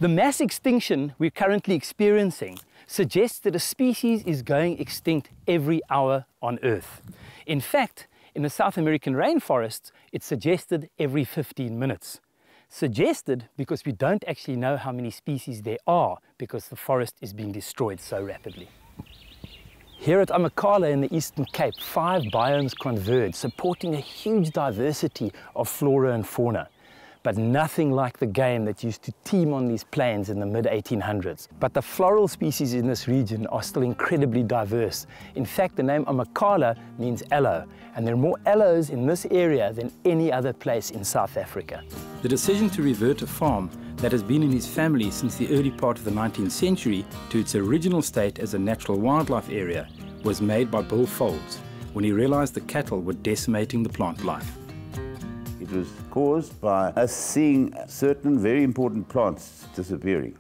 The mass extinction we're currently experiencing suggests that a species is going extinct every hour on Earth. In fact, in the South American rainforests, it's suggested every 15 minutes. Suggested because we don't actually know how many species there are because the forest is being destroyed so rapidly. Here at Amakhala in the Eastern Cape, 5 biomes converge, supporting a huge diversity of flora and fauna. But nothing like the game that used to teem on these plains in the mid-1800s. But the floral species in this region are still incredibly diverse. In fact, the name Amakhala means aloe, and there are more aloes in this area than any other place in South Africa. The decision to revert a farm that has been in his family since the early part of the 19th century to its original state as a natural wildlife area was made by Bill Folds when he realized the cattle were decimating the plant life. It was caused by us seeing certain very important plants disappearing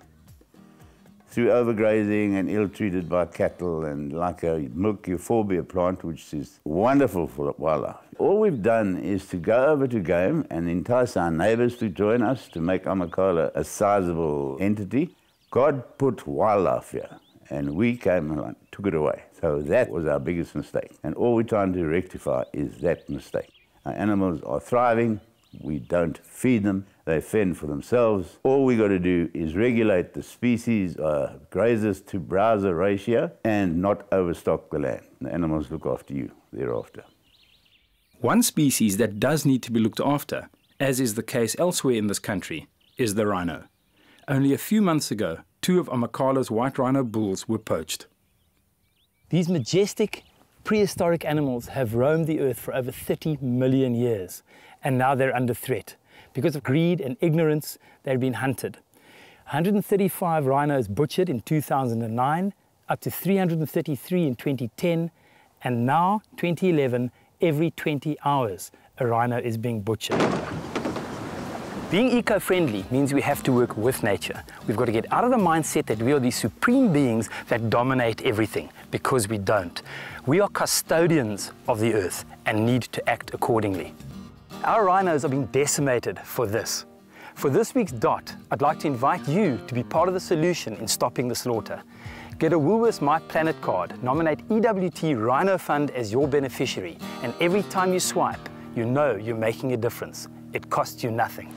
through overgrazing and ill-treated by cattle, and like a milk euphorbia plant, which is wonderful for wildlife. All we've done is to go over to game and entice our neighbours to join us to make Amakhala a sizable entity. God put wildlife here, and we came and took it away. So that was our biggest mistake, and all we're trying to rectify is that mistake. Our animals are thriving, we don't feed them, they fend for themselves. All we got to do is regulate the species, grazers to browser ratio, and not overstock the land. The animals look after you thereafter. One species that does need to be looked after, as is the case elsewhere in this country, is the rhino. Only a few months ago, 2 of Amakhala's white rhino bulls were poached. These majestic, prehistoric animals have roamed the earth for over 30 million years, and now they're under threat. Because of greed and ignorance, they've been hunted. 135 rhinos butchered in 2009, up to 333 in 2010, and now, 2011, every 20 hours, a rhino is being butchered. Being eco-friendly means we have to work with nature. We've got to get out of the mindset that we are these supreme beings that dominate everything, because we don't. We are custodians of the earth and need to act accordingly. Our rhinos are being decimated for this. For this week's Dot, I'd like to invite you to be part of the solution in stopping the slaughter. Get a Woolworths My Planet card, nominate EWT Rhino Fund as your beneficiary, and every time you swipe, you know you're making a difference. It costs you nothing.